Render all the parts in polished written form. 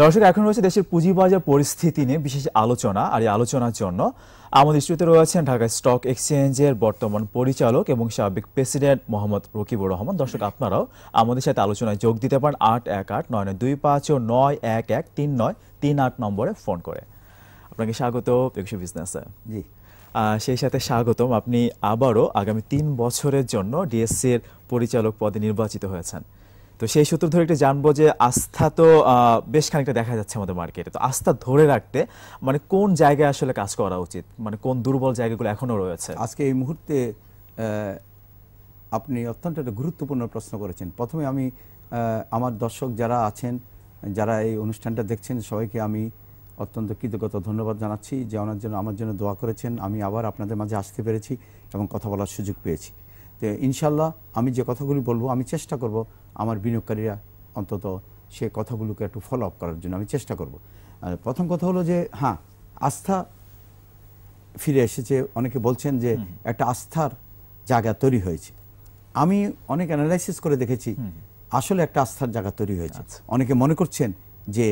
দর্শক, এখন রয়েছে দেশের পুঁজিবাজার পরিস্থিতি নিয়ে বিশেষ আলোচনা। আর এই আলোচনার জন্য আমাদের স্টুডিওতে রয়েছেন ঢাকা স্টক এক্সচেঞ্জের বর্তমান পরিচালক এবং সাবেক প্রেসিডেন্ট মোহাম্মদ রকিবুর রহমান। দর্শক, আপনারাও আমাদের সাথে আলোচনায় যোগ দিতে পারেন 818-9925 ও 911-3938 নম্বরে ফোন করে। আপনাকে স্বাগত একুশে বিজনেসে। জি, সেই সাথে স্বাগতম, আপনি আবারও আগামী 3 বছরের জন্য ডিএসসির পরিচালক পদে নির্বাচিত হয়েছেন। তো সেই সূত্র ধরে একটু জানবো যে আস্থা তো বেশ খানিকটা দেখা যাচ্ছে আমাদের মার্কেটে, তো আস্থা ধরে রাখতে মানে কোন জায়গায় আসলে কাজ করা উচিত, মানে কোন দুর্বল জায়গাগুলো এখনো রয়েছে? আজকে এই মুহূর্তে আপনি অত্যন্ত একটা গুরুত্বপূর্ণ প্রশ্ন করেছেন। প্রথমে আমি আমার দর্শক যারা আছেন, যারা এই অনুষ্ঠানটা দেখছেন, সবাইকে আমি অত্যন্ত কৃতজ্ঞতা ধন্যবাদ জানাচ্ছি যে আমার জন্য দোয়া করেছেন। আমি আবার আপনাদের মাঝে আসতে পেরেছি এবং কথা বলার সুযোগ পেয়েছি। তো ইনশাল্লাহ আমি যে কথাগুলি বলবো, আমি চেষ্টা করব আমার বিনিয়োগকারীরা অন্তত সে কথাগুলোকে একটু ফলো আপ করার জন্য আমি চেষ্টা করব। প্রথম কথা হলো যে হ্যাঁ, আস্থা ফিরে এসেছে। অনেকে বলছেন যে একটা আস্থার জায়গা তৈরি হয়েছে। আমি অনেক অ্যানালাইসিস করে দেখেছি আসলে একটা আস্থার জায়গা তৈরি হয়েছে। অনেকে মনে করছেন যে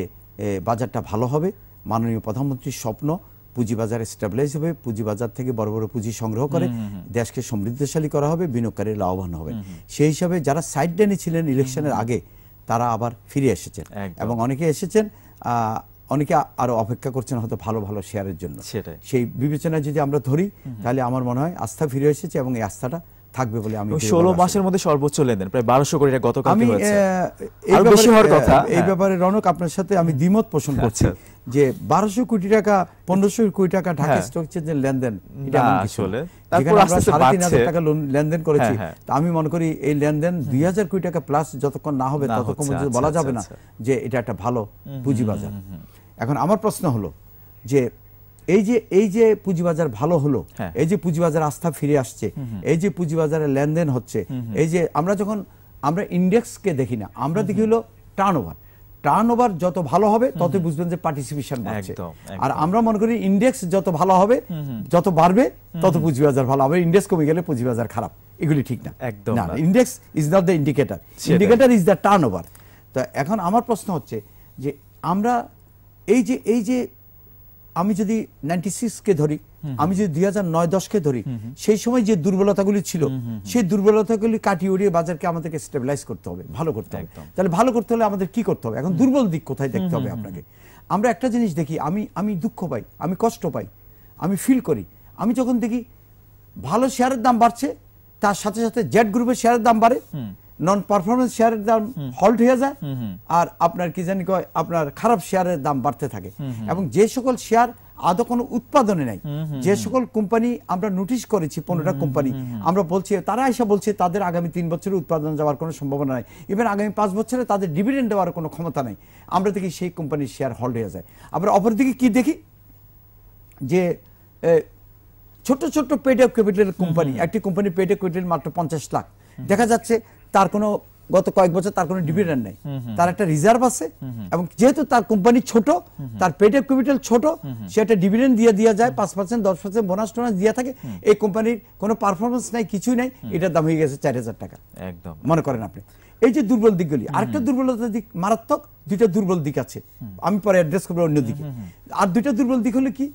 বাজারটা ভালো হবে, মাননীয় প্রধানমন্ত্রীর স্বপ্ন পুঁজিবাজারে স্টেবিলাইজ হবে, পুঁজিবাজার থেকে বড় বড় পুঁজি সংগ্রহ করে দেশকে সমৃদ্ধশালী করা হবে, বিনিয়োগকারীরা লাভবান হবে। সেই হিসাবে যারা সাইড লাইনে ছিলেন ইলেকশনের আগে তারা আবার ফিরে এসেছেন এবং অনেকে এসেছেন, অনেকে আরো অপেক্ষা করছেন হয়তো ভালো ভালো শেয়ারের জন্য। সেই বিবেচনায় যদি আমরা ধরি তাহলে আমার মনে হয় আস্থা ফিরে এসেছে এবং এই আস্থাটা থাকবে বলে আমি 16 মাসের মধ্যে সর্বোচ্চ লেনদেন প্রায় 1200 কোটি টাকা গতকাল হয়েছে। এই ব্যাপারে রনক আপনার সাথে আমি দ্বিমত পোষণ করছি যে 1200 কোটি টাকা 1500 কোটি টাকা ঢাকা স্টক এক্সচেঞ্জের লেনদেন, এটা আসলে তারপর আমরা 3,500 টাকা লেনদেন করেছি। তা আমি মনে করি এই লেনদেন 2000 কোটি টাকা প্লাস যতক্ষণ না হবে ততক্ষণ বলা যাবে না যে এটা একটা ভালো পুঁজিবাজার। এখন আমার প্রশ্ন হলো যে এই যে পুঁজিবাজার ভালো হলো, এই যে পুঁজিবাজার আস্থা ফিরে আসছে, এই যে পুঁজিবাজারে লেনদেন হচ্ছে, এই যে আমরা ইন্ডেক্সকে দেখি না, আমরা দেখি হলো টার্নওভার যত ভালো হবে তত বুঝবেন যে পার্টিসিপেশন বাড়ছে। আর আমরা মনে করি ইন্ডেক্স যত ভালো হবে, যত বাড়বে তত পুঁজিবাজার ভালো হবে, ইন্ডেক্স কমে গেলে পুঁজিবাজার খারাপ। এগুলি ঠিক না। Index is not the indicator, indicator is the turnover. তো এখন আমার প্রশ্ন হচ্ছে যে আমরা এই যে আমি যদি 96-কে ধরি, আমি যদি 2009-10-কে ধরি, সেই সময় যে দুর্বলতাগুলি ছিল সেই দুর্বলতাগুলি কাটিয়ে উড়িয়ে বাজারকে আমাদেরকে স্টেবিলাইজ করতে হবে, ভালো করতে হবে। তাহলে ভালো করতে হলে আমাদের কি করতে হবে? এখন দুর্বল দিক কোথায় দেখতে হবে আপনাকে। আমরা একটা জিনিস দেখি, আমি দুঃখ পাই, আমি কষ্ট পাই, আমি ফিল করি, আমি যখন দেখি ভালো শেয়ারের দাম বাড়ছে তার সাথে সাথে জেড গ্রুপের শেয়ারের দাম বাড়ে, নন পারফরমেন্স শেয়ারের দাম হল্ট হয়ে যায়, আর আপনার কি জানি কয় আপনার খারাপ শেয়ারের দাম বাড়তে থাকে। এবং যে সকল শেয়ার আদৌ কোনো উৎপাদনে নাই, যে সকল কোম্পানি আমরা নোটিশ করেছি 15টা কোম্পানি, আমরা বলছি তারা এসে বলছে তাদের আগামী 3 বছরে উৎপাদন যাওয়ার কোনো সম্ভাবনা নাই, ইভেন আগামী 5 বছরে তাদের ডিভিডেন্ড দেওয়ার কোনো ক্ষমতা নাই, আমরা দেখি সেই কোম্পানির শেয়ার হল্ট হয়ে যায়। আমরা অপরদিকে কি দেখি যে ছোট ছোট পেড অফ ক্যাপিটাল কোম্পানি, একটি কোম্পানি পেড অফ ক্যাপিটাল মাত্র 50 লাখ, দেখা যাচ্ছে তার কোনো গত কয়েক বছর তার কোনো ডিভিডেন্ড নেই, তার একটা রিজার্ভ আছে এবং যেহেতু তার কোম্পানি ছোট, তার পেড অফ ক্যাপিটাল ছোট, সে একটা ডিভিডেন্ড দিয়ে যায় 5%, 10% বোনাস টোনাস দিয়ে থাকে। এই কোম্পানির কোনো পারফরমেন্স নাই, কিছুই নাই, এটার দাম হয়ে গেছে 4000 টাকা। একদম মনে করেন আপনি এই যে দুর্বল দিকগুলি। আরেকটা দুর্বলতার দিক মারাত্মক, দুইটা দুর্বল দিক আছে, আমি পরে অ্যাড্রেস করবো অন্যদিকে। আর দুইটা দুর্বল দিক হলো কি,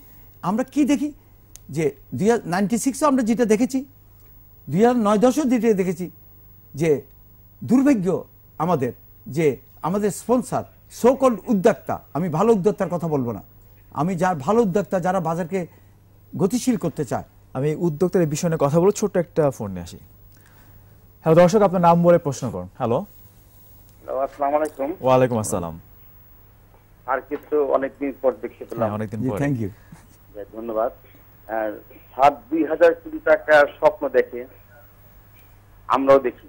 আমরা কি দেখি যে 96 আমরা যেটা দেখেছি, 2009-10 যেটা দেখেছি, যে দুর্ভাগ্য আমাদের যে আমাদের স্পন্সর সো কল্ড উদ্যোক্তা, আমি ভালো উদ্যোক্তার কথা বলবো না, আমি যার ভালো উদ্যোক্তা যারা বাজারকে গতিশীল করতে চায়, আমি উদ্যোক্তার এই বিষয়ে কথা বলবো। ছোট্ট একটা ফোন নিয়ে আসি। হ্যালো দর্শক, আপনার নাম বলে প্রশ্ন করুন। হ্যালো, আসসালামু আলাইকুম। ওয়ালাইকুম আসসালাম। আর কিছু অনেকদিন পর দেখতে পেলাম। অনেকদিন পর, থ্যাংক ইউ, ধন্যবাদ। আর 7-2000 কোটি টাকার স্বপ্ন দেখে আমরাও দেখি।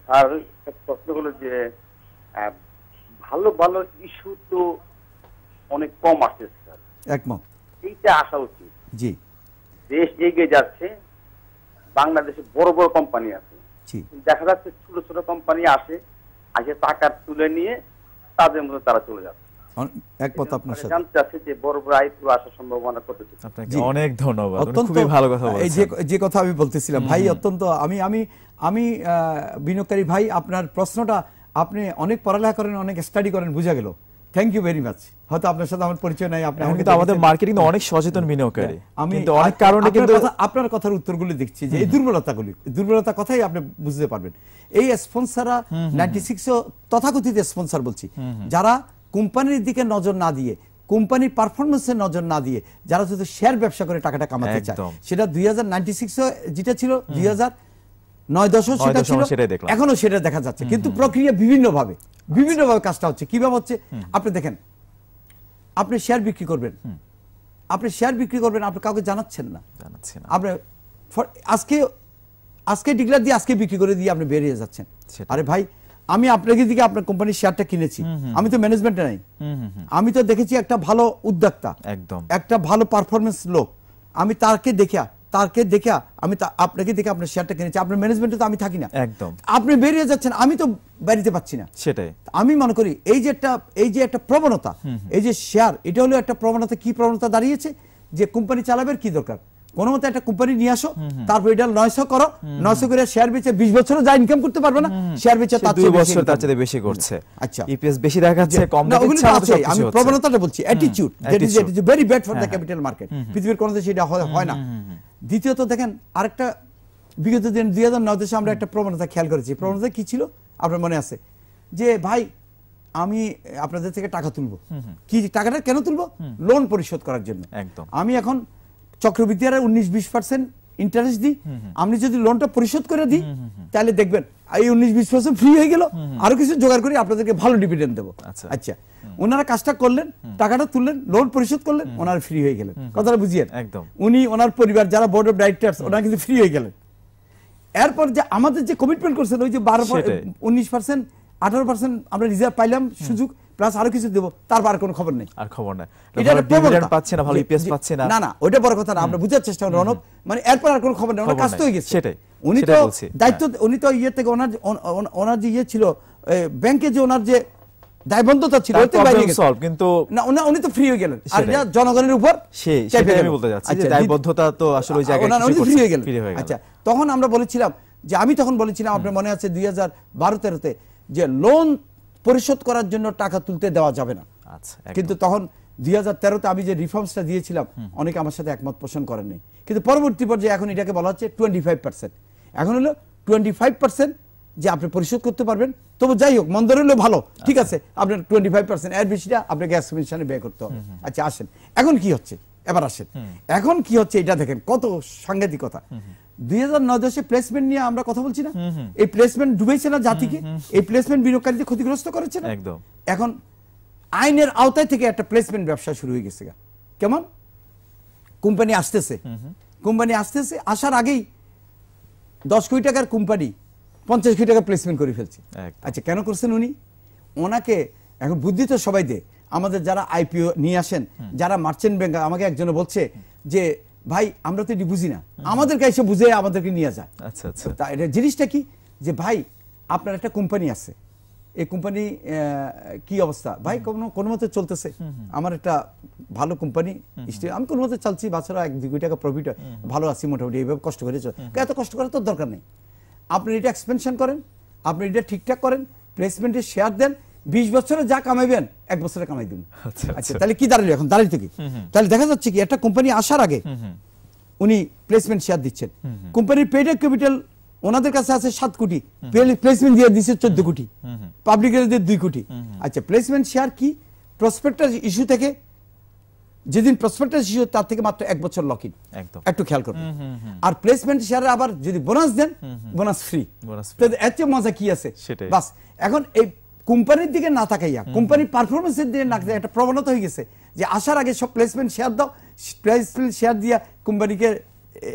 স্যার, প্রশ্ন হলো যে ভালো ভালো ইস্যু তো অনেক কম আসছে স্যার, একমত, এইটা আসা উচিত। জি, দেশ এগিয়ে যাচ্ছে, বাংলাদেশে বড় বড় কোম্পানি আছে, দেখা যাচ্ছে ছোট ছোট কোম্পানি আসে টাকা তুলে নিয়ে তাদের মধ্যে তারা চলে যাচ্ছে। একমত আপনার সাথে। জানতে চাচ্ছি যে বড় বড় আইপিও আসার সম্ভাবনা কতটুকু? আপনাকে অনেক ধন্যবাদ, খুবই ভালো কথা বলেছেন। এই যে কথা আমি বলতেছিলাম ভাই, অত্যন্ত আমি বিনিয়োগকারী ভাই, আপনার প্রশ্নটা আপনি অনেক পড়ালেখা করেন, অনেক স্টাডি করেন, বুঝা গেল। Thank you very much. হয়তো আপনার সাথে আমার পরিচয় নাই, আপনি কিন্তু আমাদের মার্কেটিং অনেক সচেতন বিনিয়োগকারী, আমি কিন্তু অনেক কারণে কিন্তু আপনার কথার উত্তরগুলো দেখছি যে এই দুর্বলতা কথাই আপনি বুঝতে পারবেন। এই স্পন্সররা 96 তথাকথিত স্পন্সর বলছি, যারা কোম্পানির দিকে নজর না দিয়ে, কোম্পানির পারফরমেন্সের নজর না দিয়ে, যারা শুধু শেয়ার ব্যবসা করে টাকাটা কামাতে চায়, সেটা 2096 যেটা ছিল, 2009-10 সেটা ছিল, এখনো সেটা দেখা যাচ্ছে। কিন্তু প্রক্রিয়া বিভিন্নভাবে কাজটা হচ্ছে। কিভাবে হচ্ছে আপনি দেখেন, আপনি শেয়ার বিক্রি করবেন, আপনি কাউকে জানাচ্ছেন না, আপনি আজকে ডিক্লেয়ার দিয়ে আজকে বিক্রি করে দিয়ে আপনি বেরিয়ে যাচ্ছেন। আরে ভাই, আমি আপনাকে দিকে আপনার কোম্পানির শেয়ারটা কিনেছি, আমি তো ম্যানেজমেন্টে নাই, আমি তো দেখেছি একটা ভালো উদ্যোক্তা, একদম একটা ভালো পারফরমেন্স লোক, আমি তাকে দেখে আমি আপনাকে দেখে আপনার শেয়ারটা কিনেছি, আপনার ম্যানেজমেন্টে তো আমি থাকি না, একদম আপনি বেরিয়ে যাচ্ছেন, আমি তো বেরিয়ে পাচ্ছি না। সেটাই আমি মনে করি এই যে একটা প্রবণতা, এই যে শেয়ার, এটা হলো একটা প্রবণতা। কি প্রবণতা দাঁড়িয়েছে? যে কোম্পানি চালাবে কি দরকার, কোনো মতে একটা কোম্পানি নিয়ে আসো, তারপর এটা 900 করো, 900 করে শেয়ার বেচে 20 বছরও যা ইনকাম করতে পারবে না, শেয়ার বেচে তার 2 বছর তার চেয়ে বেশি করছে। আচ্ছা, ইপিএস বেশি দেখাচ্ছে, কম দেখাচ্ছে, আমি প্রবণতাটা বলছি, attitude, that is very bad for the capital market. পৃথিবীর কোনো দেশে এটা হয় না। দ্বিতীয়ত দেখেন, আরেকটা বিগত দিন 2009 দেশে আমরা একটা প্রবণতা খেয়াল করেছি। প্রবণতা কি ছিল আপনার মনে আছে? যে ভাই, আমি আপনাদের থেকে টাকা তুলবো। কি টাকাটা কেন তুলবো? লোন পরিশোধ করার জন্য। একদম আমি এখন চক্রবৃদ্ধি হারে 19-20% ইন্টারেস্ট দিই, আপনি যদি লোনটা পরিশোধ করে দিই, তাহলে দেখবেন এই 19-20% ফ্রি হয়ে গেল, আরো কিছু জোগাড় করে আপনাদেরকে ভালো ডিভিডেন্ড দেবো। আচ্ছা, ওনারা কাজটা করলেন, টাকাটা তুললেন, লোন পরিশোধ করলেন, ওনারা ফ্রি হয়ে গেলেন। কথাটা বুঝিয়েন, একদম উনি, ওনার পরিবার, যারা বোর্ড অফ ডাইরেক্টরস, ওনারা কিন্তু ফ্রি হয়ে গেলেন। এরপর যে আমাদের যে কমিটমেন্ট করছেন, ওই যে 19%, 18% আমরা রিজার্ভ পাইলাম সুযোগ, প্লাস আরো কিছু দেবো, তারপর আর কোনো খবর নেই, এটা ডিভিডেন্ড পাচ্ছে না, ভালো ইপিএস পাচ্ছে না। না, ওইটা বড় কথা না, আমরা বুঝার চেষ্টা করি রনক, মানে এরপর আর কোনো খবর নেই, ওনার কাজ তো হয়ে গেছে। সেটাই উনি তো দায়িত্ব, উনি তো ইয়ে থেকে ওনার যে ইয়ে ছিল ব্যাংকে, যে ওনার যে দায়বদ্ধতা ছিল, কিন্তু না, উনি তো ফ্রি হয়ে গেলেন, আর যা জনগণের উপর সেটাই আমি বলতে যাচ্ছি, যে দায়বদ্ধতা তো আসলে ওই জায়গায় ফ্রি হয়ে গেলেন। আচ্ছা, তখন আমরা বলেছিলাম যে, আমি তখন বলেছিলাম, আপনার মনে আছে 2012-13-তে, যে লোন পরিশোধ করার জন্য টাকা তুলতে দেওয়া যাবে না। কিন্তু তখন 2013-তে আমি যে রিফর্মসটা দিয়েছিলাম, অনেকে আমার সাথে একমত পোষণ করেননি। কিন্তু পরবর্তী পর্যায়ে এখন এটাকে বলা হচ্ছে 25%। এখন হলো 25% যে আপনি পরিশোধ করতে পারবেন। তবু যাই হোক, মন্দ হলেও ভালো, ঠিক আছে, আপনার 25%, এর বেশিটা আপনাকে গ্যাস কমিশনে ব্যয় করতে হবে। আচ্ছা, আসেন এখন কি হচ্ছে, এবার আসেন এখন কি হচ্ছে, এটা দেখেন কত সাংঘাতিকতা। 2009-10 প্লেসমেন্ট নিয়ে আমরা কথা বলছি না, এই প্লেসমেন্ট ডুবেছে না জাতিকে, এই প্লেসমেন্ট বিনিয়োগকারীদের ক্ষতিগ্রস্ত করেছে না। একদম এখন আইনের আওতায় থেকে একটা প্লেসমেন্ট ব্যবসা শুরু হয়ে গেছে। কেমন? কোম্পানি আসতেছে, আসার আগেই 10 কোটি টাকার কোম্পানি 50 কোটি টাকা প্লেসমেন্ট করে ফেলছে। আচ্ছা, কেন করছেন উনি? ওনাকে এখন বুদ্ধি তো সবাই দেয়, আমাদের যারা আইপিও নিয়ে আসেন, যারা মার্চেন্ট ব্যাংকার, আমাকে একজন বলছে যে, ভাই আমরা তো এটি বুঝি না, আমাদের কাছে বুঝে আমাদেরকে নিয়ে যায়। আচ্ছা আচ্ছা, তা এটা জিনিসটা কি, যে ভাই আপনার একটা কোম্পানি আছে, এই কোম্পানি কি অবস্থা? ভাই কোনো মতে চলতেছে, আমার একটা ভালো কোম্পানি, আমি কোনো মতে চালছি, বাচ্চারা 1-2 কোটি টাকা প্রফিট, ভালো আছি মোটামুটি, এইভাবে কষ্ট করে চল, এত কষ্ট করার তো দরকার নেই। আপনি এটা এক্সপেনশন করেন, আপনি এটা ঠিকঠাক করেন, প্লেসমেন্টে শেয়ার দেন, 20 বছরে যা কামাইবেন 1 বছরে কামাই দিন। আচ্ছা, তাহলে কি দাঁড়ালো? এখন দাঁড়াইত কি? তাহলে দেখা যাচ্ছে কি, একটা কোম্পানি আসার আগে উনি প্লেসমেন্ট শেয়ার দিচ্ছেন, কোম্পানির পেড ক্যাপিটাল ওনাদের কাছে আছে 7 কোটি, প্লেসমেন্ট দিয়ে দিচ্ছে 14 কোটি, পাবলিকের দিয়ে 2 কোটি। আচ্ছা, প্লেসমেন্ট শেয়ার কি? প্রসপেক্টাস ইস্যু থেকে, যেদিন প্রসপেক্টাস ইস্যু, তার থেকে মাত্র 1 বছর লক ইন, একটু খেয়াল করবেন। আর প্লেসমেন্ট শেয়ারে আবার যদি বোনাস দেন, বোনাস ফ্রি। এর চেয়ে মজা কি আছে? বাস, এখন এই কোম্পানির দিকে না তাকাইয়া, কোম্পানির পারফরমেন্সের দিকে না তাকাইয়া একটা প্রবণতা হয়ে গেছে যে আসার আগে সব প্লেসমেন্ট শেয়ার দাও, প্লেসমেন্ট শেয়ার দিয়া কোম্পানিকে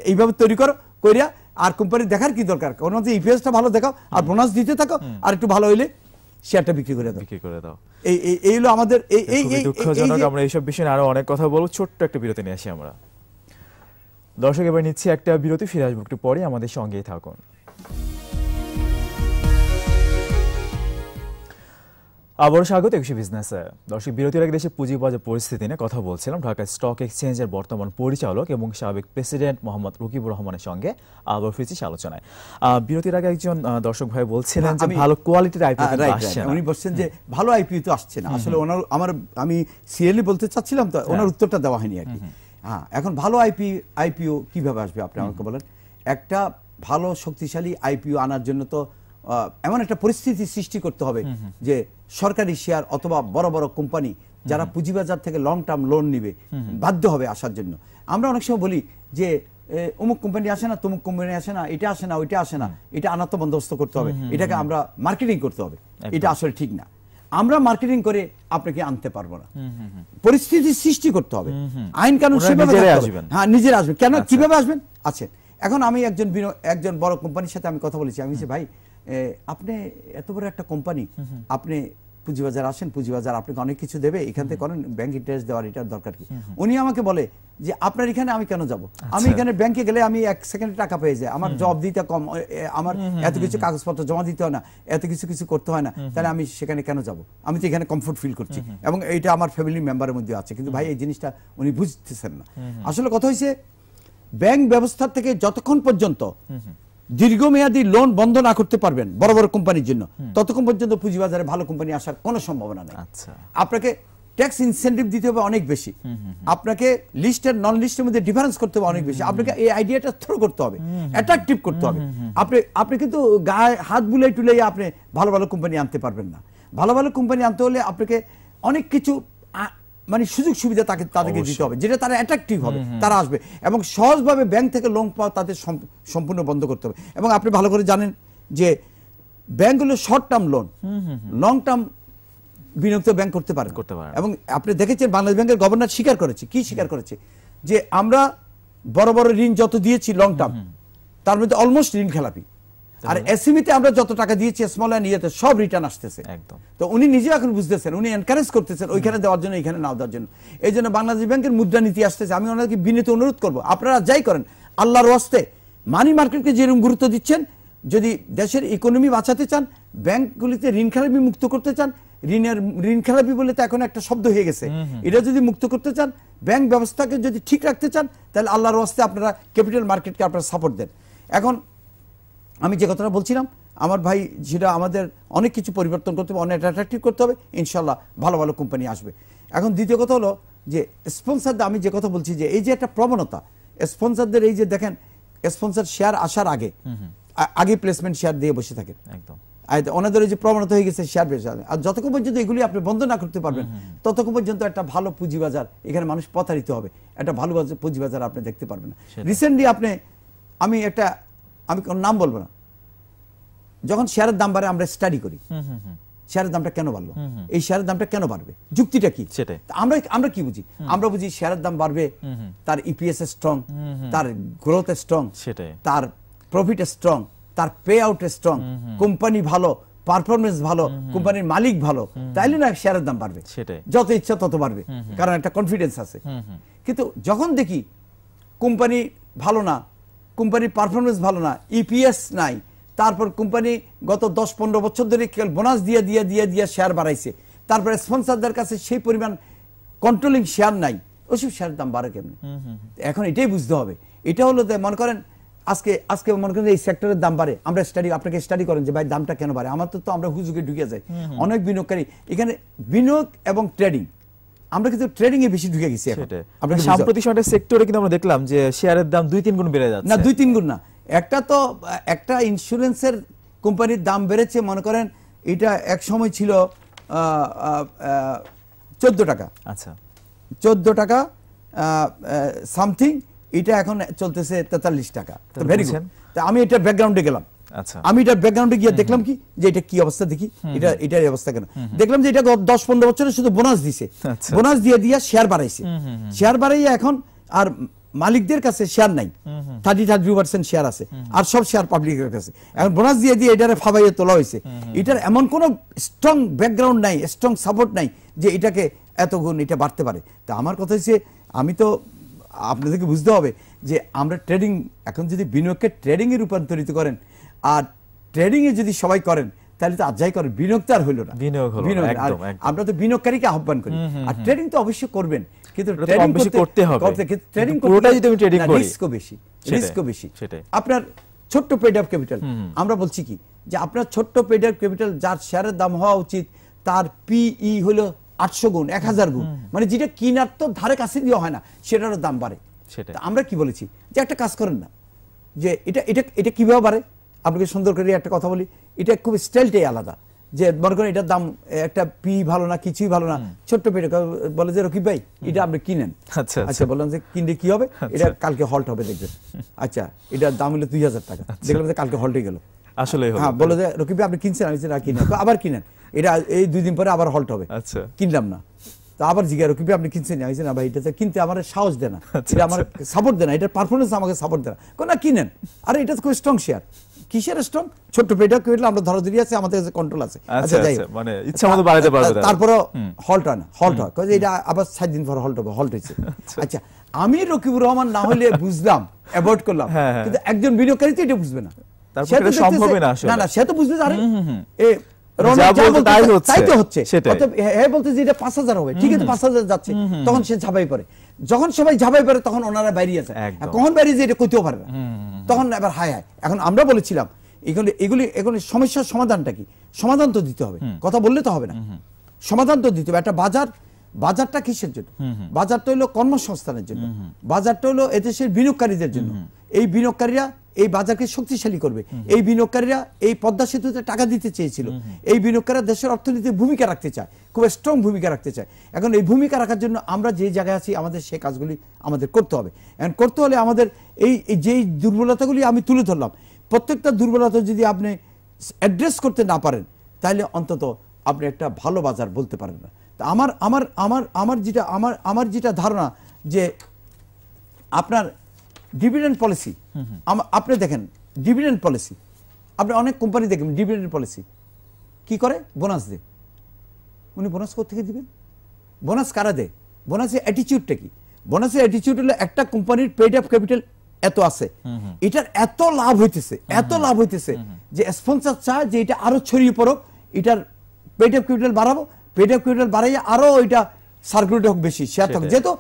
এইভাবে তৈরি করো, করিয়া আর কোম্পানি দেখার কি দরকার, কোনো মধ্যে ইপিএসটা ভালো দেখাও, আর বোনাস দিতে থাকো, আর একটু ভালো হইলে শেয়ারটা বিক্রি করে দাও। এই হলো আমাদের দুঃখজনক। আমরা এইসব বিষয়ে আরো অনেক কথা বলবো, ছোট্ট একটা বিরতি নিয়ে আসি আমরা। দর্শক, এবার নিচ্ছি একটা বিরতি, ফিরে আসবো একটু পরে, আমাদের সঙ্গেই থাকুন। আবারও স্বাগত একুশে বিজনেসে। দর্শক, বিরতির আগে দেশের পুঁজিবাজার পরিস্থিতি নিয়ে কথা বলছিলাম ঢাকা স্টক এক্সচেঞ্জের বর্তমান পরিচালক এবং সাবেক প্রেসিডেন্ট মোহাম্মদ রকিবুর রহমানের সঙ্গে আবার ফিরছি আলোচনায়। বিরতির আগে একজন দর্শক ভাই বলছিলেন যে ভালো কোয়ালিটির আইপিও আসছে না। উনি বলছেন যে ভালো আইপিও তো আসছে না। আসলে আমি সিরিয়ালি বলতে চাচ্ছিলাম, তো ওনার উত্তরটা দেওয়া হয়নি আর কি। হ্যাঁ, এখন ভালো আইপিও কিভাবে আসবে আপনি আমাকে বলেন। একটা ভালো শক্তিশালী আইপিও আনার জন্য তো এমন একটা পরিস্থিতি সৃষ্টি করতে হবে যে সরকারি শেয়ার অথবা বড় বড় কোম্পানি যারা পুঁজিবাজার থেকে লং টার্ম লোন নিবে বাধ্য হবে আসার জন্য। আমরা অনেক সময় বলি যে অমুক কোম্পানি আসে না, তমুক কোম্পানি আসে না, এটা আসে না, ওইটা আসে না, এটা আনার তো বন্দোবস্ত করতে হবে, এটাকে আমরা মার্কেটিং করতে হবে। এটা আসলে ঠিক না। আমরা মার্কেটিং করে আপনাকে আনতে পারবো না, পরিস্থিতি সৃষ্টি করতে হবে, আইন কানুন সেভাবে আসবেন। হ্যাঁ, নিজেরা আসবেন। কেন, কিভাবে আসবেন? আচ্ছা, এখন আমি একজন বড় কোম্পানির সাথে আমি কথা বলেছি। আমি বলছি, ভাই আপনি এত বড় একটা কোম্পানি, আপনি পুঁজিবাজার আসেন, পুঁজিবাজার আপনাকে অনেক কিছু দেবে, এখান থেকে করেন, ব্যাংক ইন্টারেস্ট দেওয়ার এটার দরকার কি? উনি আমাকে বলে যে আপনার এখানে আমি কেন যাব? আমি এখানে ব্যাংকে গেলে আমি 1 সেকেন্ডে টাকা পেয়ে যাই, আমার জব দিতে কম, আমার এত কিছু কাগজপত্র জমা দিতে হয় না, এত কিছু করতে হয় না, তাহলে আমি সেখানে কেন যাব? আমি তো এখানে কমফোর্ট ফিল করছি এবং এটা আমার ফ্যামিলি মেম্বারের মধ্যে আছে। কিন্তু ভাই এই জিনিসটা উনি বুঝতেছেন না। আসলে কথা হয়েছে, ব্যাংক ব্যবস্থা থেকে যতক্ষণ পর্যন্ত দীর্ঘমেয়াদী লোন বন্ধ না করতে পারবেন বড় বড় কোম্পানির জন্য, ততক্ষণ পর্যন্ত পুঁজিবাজারে ভালো কোম্পানি আসার কোনো সম্ভাবনা নেই। আপনাকে ট্যাক্স ইনসেন্টিভ দিতে হবে অনেক বেশি, আপনাকে লিস্ট আর নন লিস্টের মধ্যে ডিফারেন্স করতে হবে অনেক বেশি, আপনাকে এই আইডিয়াটা থ্রো করতে হবে, অ্যাট্রাকটিভ করতে হবে। আপনি কিন্তু গায়ে হাত বুলাই টুলাই আপনি ভালো ভালো কোম্পানি আনতে পারবেন না। ভালো ভালো কোম্পানি আনতে হলে আপনাকে অনেক কিছু মানে সুযোগ সুবিধা তাদেরকে দিতে হবে, যেটা তারা অ্যাট্রাকটিভ হবে, তারা আসবে। এবং সহজভাবে ব্যাংক থেকে লোন পাওয়া তাদের সম্পূর্ণ বন্ধ করতে হবে। এবং আপনি ভালো করে জানেন যে ব্যাংকগুলো short term loan, long term বিনিয়োগ তো ব্যাংক করতে পারে। এবং আপনি দেখেছেন বাংলাদেশ ব্যাংকের গভর্নর স্বীকার করেছে, কি স্বীকার করেছে, যে আমরা বড় বড় ঋণ যত দিয়েছি লং টার্ম, তার মধ্যে অলমোস্ট ঋণ খেলাপি। আর এসএমইতে আমরা যত টাকা দিয়েছি স্মল এন্ড ইয়েতে সব রিটার্ন আসতেছে। একদম। তো উনি নিজে এখন বুঝতেছেন, উনি এনকারেজ করতেছেন ওইখানে দেওয়ার জন্য, এখানে নাও দেওয়ার জন্য। এই জন্য বাংলাদেশ ব্যাংকের মুদ্রানীতি আসতেছে। আমি ওনাদেরকে বিনীত অনুরোধ করবো, আপনারা যাই করেন আল্লাহর ওয়াস্তে মানি মার্কেটকে যেরকম গুরুত্ব দিচ্ছেন, যদি দেশের ইকোনমি বাঁচাতে চান, ব্যাংকগুলিতে ঋণ খেলাপি মুক্ত করতে চান, ঋণ খেলাপি বলে তো এখন একটা শব্দ হয়ে গেছে, এটা যদি মুক্ত করতে চান, ব্যাংক ব্যবস্থাকে যদি ঠিক রাখতে চান, তাহলে আল্লাহর ওয়াস্তে আপনারা ক্যাপিটাল মার্কেটকে আপনারা সাপোর্ট দেন। এখন আমি যে কথাটা বলছিলাম, আমার ভাই, যেটা আমাদের অনেক কিছু পরিবর্তন করতে হবে, অনেক অ্যাট্রাকটিভ করতে হবে, ইনশাল্লাহ ভালো ভালো কোম্পানি আসবে। এখন দ্বিতীয় কথা হলো যে স্পন্সরদের, আমি যে কথা বলছি যে এই যে একটা প্রবণতা স্পন্সরদের, এই যে দেখেন স্পন্সর শেয়ার আসার আগে প্লেসমেন্ট শেয়ার দিয়ে বসে থাকেন, একদম ওনাদের যে প্রবণতা হয়ে গেছে শেয়ার বেশি। আর যতক্ষণ পর্যন্ত এগুলি আপনি বন্ধ না করতে পারবেন, ততক্ষণ পর্যন্ত একটা ভালো পুঁজিবাজার, এখানে মানুষ প্রতারিত হবে, একটা ভালো পুঁজিবাজার আপনি দেখতে পারবেন না। রিসেন্টলি আমি কোনো নাম বলবো না, যখন শেয়ারের দাম বাড়ে আমরা স্টাডি করি শেয়ারের দামটা কেন বাড়লো, এই শেয়ারের দামটা কেন বাড়বে, যুক্তিটা কি, আমরা কি বুঝি? আমরা বুঝি শেয়ারের দাম বাড়বে, তার ইপিএস স্ট্রং, তার গ্রোথ স্ট্রং, তার প্রফিট স্ট্রং, তার পে আউট স্ট্রং, কোম্পানি ভালো, পারফরমেন্স ভালো, কোম্পানির মালিক ভালো, তাইলে না শেয়ারের দাম বাড়বে, যত ইচ্ছা তত বাড়বে, কারণ একটা কনফিডেন্স আছে। কিন্তু যখন দেখি কোম্পানি ভালো না, কোম্পানির পারফরমেন্স ভালো না, ইপিএস নাই, তারপর কোম্পানি গত 10-15 বছর ধরে বোনাস দিয়ে শেয়ার বাড়াইছে, তারপরে স্পন্সরদের কাছে সেই পরিমাণ কন্ট্রোলিং শেয়ার নাই, ওইসব শেয়ারের দাম বাড়ে কেমন? এখন এটাই বুঝতে হবে। এটা হলো মনে করেন আজকে মনে করেন এই সেক্টরের দাম বাড়ে, আমরা আপনাকে স্টাডি করেন যে ভাই দামটা কেন বাড়ে, আমার তো আমরা হুজুগে ঢুকে যাই। অনেক বিনিয়োগকারী এখানে বিনিয়োগ এবং ট্রেডিং, আমরা কিন্তু ট্রেডিং এ বেশি ঢুকে গেছি। সাম্প্রতিক সময়ের সেক্টরে কিন্তু আমরা দেখলাম যে শেয়ারের দাম 2-3 গুণ বেড়ে যাচ্ছে। না, 2-3 গুণ না, একটা ইন্স্যুরেন্সের কোম্পানির দাম বেড়েছে, মনে করেন এটা এক সময় ছিল 14 টাকা, আচ্ছা 14 টাকা সামথিং, এটা এখন চলতেছে 43 টাকা। Very good. আমি এটা ব্যাকগ্রাউন্ডে গেলাম, আমি এটার ব্যাকগ্রাউন্ডে গিয়ে দেখলাম কি যে এটা কি অবস্থা, দেখি এটার অবস্থা কেন, দেখলাম যে এটা 10-15 বছরে শুধু বোনাস দিছে, বোনাস দিয়ে শেয়ার বাড়াইছে, শেয়ার বাড়াইয়া এখন আর মালিকদের কাছে শেয়ার নাই, 30-32% শেয়ার আছে, আর সব শেয়ার পাবলিকের কাছে। এখন বোনাস দিয়ে এটারে ফাবাইয়ে তোলা হয়েছে, এটার এমন কোনো স্ট্রং ব্যাকগ্রাউন্ড নাই, স্ট্রং সাপোর্ট নাই যে এটাকে এত গুণ এটা বাড়তে পারে। তা আমার কথা হচ্ছে, আমি তো আপনাদেরকে বুঝতে হবে যে আমরা ট্রেডিং, এখন যদি বিনিয়োগকে ট্রেডিং এ রূপান্তরিত করেন আর ট্রেডিং এ যদি সবাই করেন, তাহলে তো আজাই করে বিনিয়োগ তো আর হলো না। আমরা তো বিনিয়োগকারীকে আহ্বান করি, আর ট্রেডিং তো অবশ্যই করবেন, কিন্তু ট্রেডিং করতে হবে, ট্রেডিং পুরোটা যদি আমি ট্রেডিং করি রিস্কও বেশি। আপনার ছোট্ট পেড আপ ক্যাপিটাল, আমরা বলছি কি যে আপনার ছোট্ট পেড আপ ক্যাপিটাল যার শেয়ারের দাম হওয়া উচিত তার পিই হলো 800 গুণ 1000 গুণ, মানে যেটা কিনার তো ধারে কাছে দিয়ে হয় না, সেটারও দাম বাড়ে। আমরা কি বলেছি যে একটা কাজ করেন না, যে এটা এটা এটা কিভাবে বাড়ে, আপনাকে সুন্দর করে একটা কথা বলি, এটা খুব স্টাইলটাই আলাদা। যে মনে করেন এটার দাম একটা পি ভালো না, কিছুই ভালো না, ছোট্ট পেটে বলে যে রকিব ভাই এটা আপনি কিনেন। আচ্ছা বললাম যে কিনলে কি হবে, এটা কালকে হল্ট হবে দেখবেন। আচ্ছা এটার দাম হলো 2000 টাকা, দেখলাম যে কালকে হল্টে গেল। আসলে হ্যাঁ, বলে যে রকিব ভাই আপনি কিনছেন, আমি না কিনেন, আবার কিনেন, এটা এই 2 দিন পরে আবার হল্ট হবে। কিনলাম না, তো আবার জিজ্ঞাসা রকিব ভাই আপনি কিনছেন, আমি না ভাই এটা কিনতে আমার সাহস দেয় না, এটা আমার সাপোর্ট দেয় না, এটার পারফরমেন্স আমাকে সাপোর্ট দেয় না, না কিনেন। আরে এটা তো খুব স্ট্রং শেয়ার। কিসের স্ট্রং? ছোট্ট পেটা কেটে আমরা ধরাধরি আছে, আমাদের কাছে কন্ট্রোল আছে। আচ্ছা যাই মানে ইচ্ছামতো বাড়াতে পারবে, তারপরে হল্ট হয় না, হল্ট হয় কই এটা আবার 7 দিন পর হল্ট হবে, হল্ট হইছে। আচ্ছা আমি রকিবুর রহমান না হলে বুঝলাম, অ্যাভয়েড করলাম, কিন্তু একজন বিনিয়োগকারী তো এটা বুঝবে না, তারপরে এটা সম্ভব না আসলে। না না সে তো বুঝবে, আরে এই তাই তো হচ্ছে, হ্যাঁ বলতে যে এটা 5000 হবে, ঠিক আছে 5000 যাচ্ছে, তখন সে ঝাঁপাই পড়ে, যখন সবাই ঝাঁপাই পড়ে তখন ওনারা বাইরে যায়, কখন বাইরে যে এটা কইতেও পারে না, তখন এবার হায় হায়। এখন আমরা বলেছিলাম এগুলি সমস্যার সমাধানটা কি? সমাধান তো দিতে হবে, কথা বললে তো হবে না, সমাধান তো দিতে হবে। একটা বাজারটা কিসের জন্য? বাজারটা হলো কর্মসংস্থানের জন্য, বাজারটা হলো এদেশের বিনিয়োগকারীদের জন্য। এই বিনিয়োগকারীরা এই বাজারকে শক্তিশালী করবে, এই বিনিয়োগকারীরা এই পদ্মা সেতুতে টাকা দিতে চেয়েছিল, এই বিনিয়োগকারীরা দেশের অর্থনীতিতে ভূমিকা রাখতে চায়, খুব স্ট্রং ভূমিকা রাখতে চায়। এখন এই ভূমিকা রাখার জন্য আমরা যে জায়গায় আছি আমাদের সেই কাজগুলি আমাদের করতে হবে। এখন করতে হলে আমাদের এই যেই দুর্বলতাগুলি আমি তুলে ধরলাম, প্রত্যেকটা দুর্বলতা যদি আপনি অ্যাড্রেস করতে না পারেন তাহলে অন্তত আপনি একটা ভালো বাজার বলতে পারেন না। তা আমার যেটা ধারণা যে আপনার ডিভিডেন্ড পলিসি, আপনি দেখেন ডিভিডেন্ড পলিসি, আপনি অনেক কোম্পানি দেখবেন ডিভিডেন্ড পলিসি কি করে, বোনাস দেয়। উনি বোনাস কোথেকে দিবেন? বোনাস কারা দেয়? বোনাসের অ্যাটিটিউডটা কি? বোনাসের অ্যাটিটিউড হলো একটা কোম্পানির পেড আপ ক্যাপিটাল এত আছে, এটার এত লাভ হইতেছে যে স্পন্সর চায় যে এটা আরো ছড়িয়ে পড়ুক, এটার পেড আপ ক্যাপিটাল বাড়াবো, পেড আপ ক্যাপিটাল বাড়াইয়া আরো এটা সার্কুলেট হোক বেশি, শেয়ার হোক। যেহেতু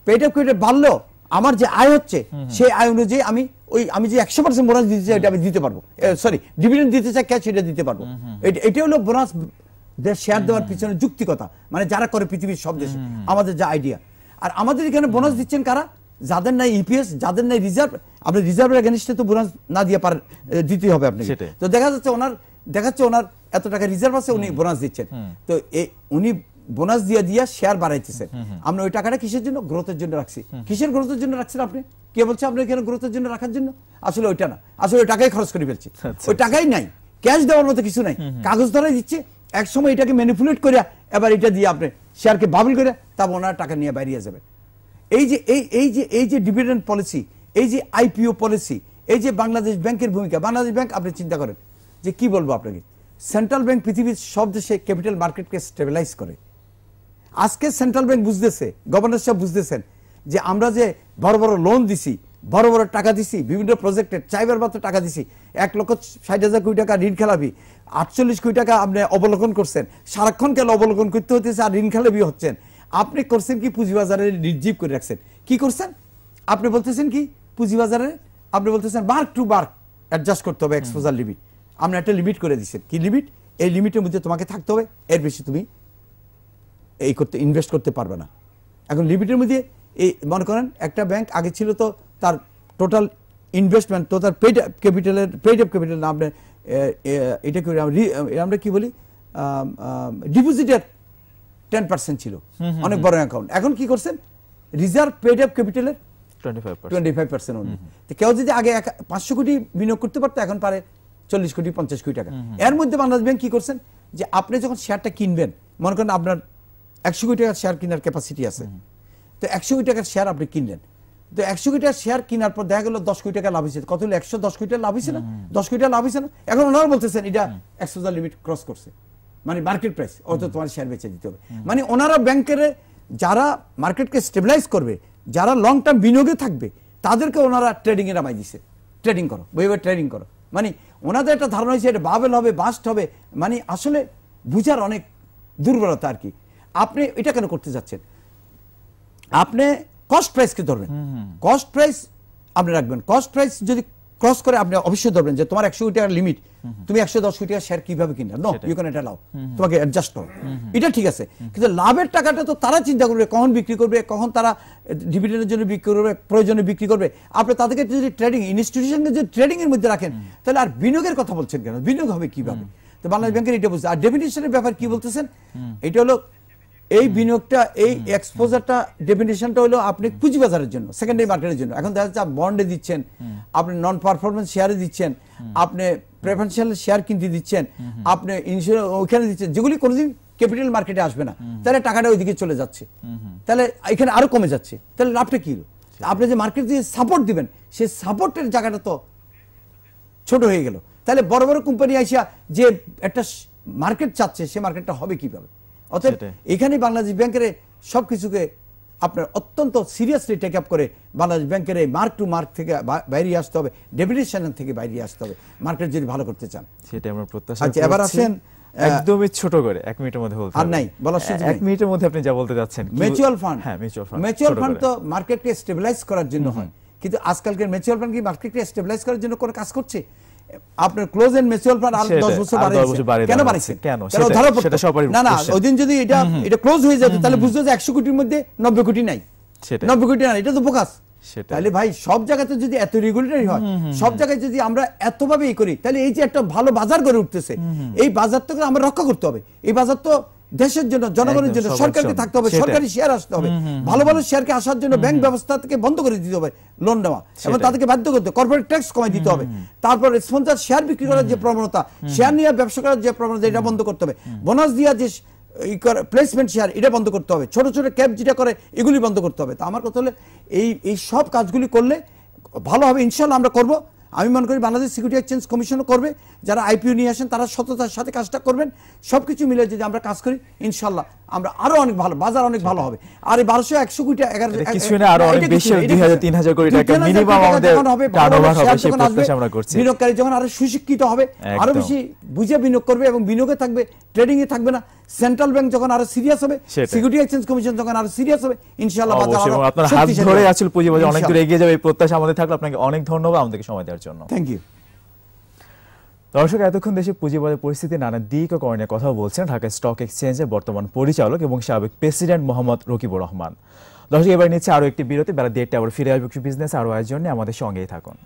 পেড আপ ক্যাপিটাল বাড়লো আমার যে আয় হচ্ছে সেই আয় অনুযায়ী আমি যে 100% বোনাস দিতে চাই এটা আমি দিতে পারবো, সরি ডিভিডেন্ড দিতে চাই ক্যাশ এটা দিতে পারবো। এটা হলো বোনাস শেয়ার দেওয়ার পিছনে যুক্তিকতা, মানে যারা করে পৃথিবীর সব দেশে, আমাদের যা আইডিয়া। আর আমাদের এখানে বোনাস দিচ্ছেন কারা? যাদের নাই ইপিএস, যাদের নাই রিজার্ভ। আপনি রিজার্ভের এগেইনস্টে তো বোনাস না দিয়ে পারেন, দিতে হবে আপনি। তো দেখাচ্ছে ওনার এত টাকা রিজার্ভ আছে, উনি বোনাস দিচ্ছেন। তো উনি বোনাস দিয়ে শেয়ার বাড়াইতেছেন। আমরা ওই টাকাটা কিসের জন্য? গ্রোথের জন্য রাখছি। কিসের গ্রোথের জন্য রাখছেন আপনি? কে বলছে আপনি এখানে গ্রোথের জন্য রাখার জন্য? আসলে ওইটা না, আসলে ওই টাকাই খরচ করে ফেলছি, ওই টাকাই নাই, ক্যাশ দেওয়ার মতো কিছু নাই, কাগজ ধরাই দিচ্ছে। এক সময় এটাকে ম্যানিপুলেট করে এবার এটা দিয়ে আপনি শেয়ারকে বাবল করে তারপর ওনার টাকা নিয়ে বাইরে যাবে। এই যে ডিভিডেন্ড পলিসি, এই যে আইপিও পলিসি, এই যে বাংলাদেশ ব্যাংকের ভূমিকা, বাংলাদেশ ব্যাংক আপনি চিন্তা করেন যে কি বলবো আপনাকে, সেন্ট্রাল ব্যাংক পৃথিবীর সব দেশে ক্যাপিটাল মার্কেটকে স্টেবিলাইজ করে। আজকে সেন্ট্রাল ব্যাংক বুঝতেছে, গভর্নর সাহেব বুঝতেছেন যে আমরা যে বড় বড় লোন দিছি, বড় বড় টাকা দিছি, বিভিন্ন প্রজেক্টে চাইবার মাত্র টাকা দিছি, 1,60,000 কোটি টাকা ঋণ খেলাপি, 48 কোটি টাকা আপনি অবলোকন করছেন, সারাক্ষণ কেন অবলোকন করতে হতেছে আর ঋণ খেলাপি হচ্ছেন। আপনি করছেন কি? পুঁজিবাজারে নির্জীব করে রাখছেন। কি করছেন? আপনি বলতেছেন কি? পুঁজিবাজারে আপনি বলতেছেন বার্ক টু বার্ক অ্যাডজাস্ট করতে হবে এক্সপোজার লিমিট। আপনি একটা লিমিট করে দিচ্ছেন। কি লিমিট? এই লিমিটের মধ্যে তোমাকে থাকতে হবে, এর বেশি তুমি ইনভেস্ট করতে পারবে না। এখন লিমিটের মধ্যে এই মনে করেন একটা ব্যাংক আগে ছিল তো তার টোটাল ইনভেস্টমেন্ট তো তার পেড আপ ক্যাপিটাল না, আপনি এটা কি আমরা কি বলি, ডিপোজিটের 10% ছিল, অনেক বড় অ্যাকাউন্ট। এখন কি করছেন? রিজার্ভ পেড আপ ক্যাপিটালের 25%। তো কেউ যদি আগে 500 কোটি বিনিয়োগ করতে পারতো, এখন পারে 40 কোটি 50 কোটি টাকা। এর মধ্যে বাংলাদেশ ব্যাংক কি করছেন যে আপনি যখন শেয়ারটা কিনবেন, মনে করেন আপনার 100 কোটি টাকার শেয়ার কেনার ক্যাপাসিটি আছে, তো 100 কোটি টাকার শেয়ার আপনি কিনলেন, তো 100 কোটি টাকার শেয়ার কেনার পর দেখা গেল 10 কোটি টাকা লাভ হয়েছে। কত হলো? 110 কোটি টাকা লাভ হয়েছে না? 10 কোটি টাকা লাভ হয়েছে না? এখন ওনারা বলতেছেন এটা এক্সপোজার লিমিট ক্রস করছে, মানে মার্কেট প্রাইস, অত তোমার শেয়ার বেচে দিতে হবে। মানে ওনারা ব্যাংকের যারা মার্কেটকে স্টেবিলাইজ করবে, যারা লং টার্ম বিনিয়োগে থাকবে, তাদেরকে ওনারা ট্রেডিং এ নামাই দিছে। ট্রেডিং করো, বইভাবে ট্রেডিং করো, মানে ওনাদের একটা ধারণা হয়েছে এটা বাবেল হবে, বাস্ট হবে, মানে আসলে বুঝার অনেক দুর্বলতা আর কি। আপনি এটা কেন করতে যাচ্ছেন? আপনি কস্ট প্রাইসকে ধরবেন, কস্ট প্রাইস আপনি রাখবেন। কস্ট প্রাইস যদি ক্রস করে আপনি অবশ্যই ধরবেন যে তোমার 100 কোটি টাকার লিমিট, তুমি 110 কোটি টাকা শেয়ার কিভাবে কিনবে? No, you can not allow, তোমাকে অ্যাডজাস্ট করো। এটা ঠিক আছে, কিন্তু লাভের টাকাটা তো তারা চিন্তা করবে কখন বিক্রি করবে, কখন তারা ডিভিডেন্ডের জন্য বিক্রি করবে, প্রয়োজনে বিক্রি করবে। আপনি তাদেরকে যদি ট্রেডিং ইনস্টিটিউশনকে যদি ট্রেডিং এর মধ্যে রাখেন, তাহলে আর বিনিয়োগের কথা বলছেন কেন? বিনিয়োগ হবে কিভাবে? তো বাংলাদেশ ব্যাংকের এটা বুঝতে। আর ডেফিনিশনের ব্যাপার কি বলতেছেন, এটা হলো এই বিনিয়োগটা, এই এক্সপোজারটা, ডেফিনিশনটা হলো আপনি পুঁজিবাজারের জন্য, সেকেন্ডারি মার্কেটের জন্য। এখন দেখা যাচ্ছে বন্ডে দিচ্ছেন, আপনি নন পারফরমেন্স শেয়ারে দিচ্ছেন, আপনি প্রেফারেন্সিয়াল শেয়ার কিনতে দিচ্ছেন, আপনি ইন্স্যুরেন্স ওইখানে দিচ্ছেন, যেগুলি কোনোদিন ক্যাপিটাল মার্কেটে আসবে না, তাহলে টাকাটা ওইদিকে চলে যাচ্ছে, তাহলে এখানে আরো কমে যাচ্ছে, তাহলে লাভটা কি? আপনি যে মার্কেট দিয়ে সাপোর্ট দিবেন, সেই সাপোর্টের জায়গাটা তো ছোট হয়ে গেল। তাহলে বড় বড় কোম্পানি আইসা যে একটা মার্কেট চাচ্ছে, সে মার্কেটটা হবে কিভাবে? অতএব এখানে বাংলাদেশ ব্যাংকের সবকিছুকে আপনার অত্যন্ত সিরিয়াসলি টেক আপ করে বাংলাদেশ ব্যাংকের মার্ক টু মার্ক থেকে বাইরে আসতে হবে, ডেফিনিশন থেকে বাইরে আসতে হবে, মার্কেট যদি ভালো করতে চান। সেটা আমরা প্রত্যাশা করছি। এবার আসেন একদমই ছোট করে 1 মিনিটের মধ্যে বলতে আর নাই বলার সুযোগ, 1 মিনিটের মধ্যে আপনি যা বলতে যাচ্ছেন। মিউচুয়াল ফান্ড, হ্যাঁ মিউচুয়াল ফান্ড, মিউচুয়াল ফান্ড তো মার্কেটকে স্টেবিলাইজ করার জন্য হয়, কিন্তু আজকালকার মিউচুয়াল ফান্ড কি মার্কেটকে স্টেবিলাইজ করার জন্য কোনো কাজ করছে? আপনার ক্লোজ এন্ড মিউচুয়াল ফান্ড আর 10 বছর বাড়াইছে, কেন বাড়াইছে? কেন সেটা সবারই না, না ওইদিন যদি এটা ক্লোজ হয়ে যেত, তাহলে বুঝতো যে 100 কোটির মধ্যে 90 কোটি নাই, 90 কোটি না, এটা তো বোকাস। তাহলে ভাই সব জায়গাতে যদি এত রেগুলেটরি হয়, সব জায়গায় যদি আমরা এতভাবে করি, তাহলে এই যে একটা ভালো বাজার গড়ে উঠতেছে, এই বাজারটাকে আমরা রক্ষা করতে হবে। এই বাজার তো দেশের জন্য, জনগণের জন্য, সরকারকে থাকতে হবে, সরকারি শেয়ার আসতে হবে, ভালো ভালো শেয়ারকে আসার জন্য ব্যাংক ব্যবস্থা থেকে বন্ধ করে দিতে হবে লোন নেওয়া, এবং তাদেরকে বাধ্য করতে হবে, কর্পোরেট ট্যাক্স কমাই দিতে হবে, তারপর স্পন্সর শেয়ার বিক্রি করার যে প্রবণতা, শেয়ার নিয়ে ব্যবসা করার যে প্রবণতা, এটা বন্ধ করতে হবে, বোনাস দিয়া যে প্লেসমেন্ট শেয়ার এটা বন্ধ করতে হবে, ছোট ছোট ক্যাপ যেটা করে এগুলি বন্ধ করতে হবে। তো আমার কথা হলো এই সব কাজগুলি করলে ভালো হবে, ইনশাল্লাহ আমরা করব। আমি মনে করি বাংলাদেশ সিকিউরিটি এক্সচেঞ্জ কমিশনও করবে, যারা আইপিও নিয়ে আসেন তারা সততার সাথে কাজটা করবেন। সবকিছু মিলে যদি আমরা কাজ করি, ইনশাল্লাহ আমরা আরো অনেক ভালো, বাজার অনেক ভালো হবে। আর এই 1200-100 কোটি, 11 কিছু না আরো অনেক বেশি, 2000-3000 কোটি টাকা মিনিমাম আমাদের টার্নওভার হবে, সেই প্রত্যাশা আমরা করছি। বিনিয়োগকারী যখন আরো সুশিক্ষিত হবে, আরো বেশি বুঝে বিনিয়োগ করবে, এবং বিনিয়োগে থাকবে, ট্রেডিং এ থাকবে না। সেন্ট্রাল ব্যাংক যখন আরো সিরিয়াস হবে, সিকিউরিটি এক্সচেঞ্জ কমিশন যখন আরো সিরিয়াস হবে, ইনশাআল্লাহ বাজার আরো আপনার হাত ধরে আসল পুঁজিবাজার অনেক দূর এগিয়ে যাবে, এই প্রত্যাশা আমাদের থাকলে আপনাকে অনেক ধন্যবাদ আমাদেরকে সময় দেওয়ার জন্য। Thank you. দর্শক, এতক্ষণ দেশের পুঁজিবাজার পরিস্থিতি নানা দিক ও করণীয় কথা বলছেন ঢাকা স্টক এক্সচেঞ্জের বর্তমান পরিচালক এবং সাবেক প্রেসিডেন্ট মোহাম্মদ রকিবুর রহমান। দর্শক, এবার নিচ্ছে আরো একটি বিরতি, বেলা 1:30 আবার ফিরে আসবে বিজনেস আরো আয়োজনে, আমাদের সঙ্গেই থাকুন।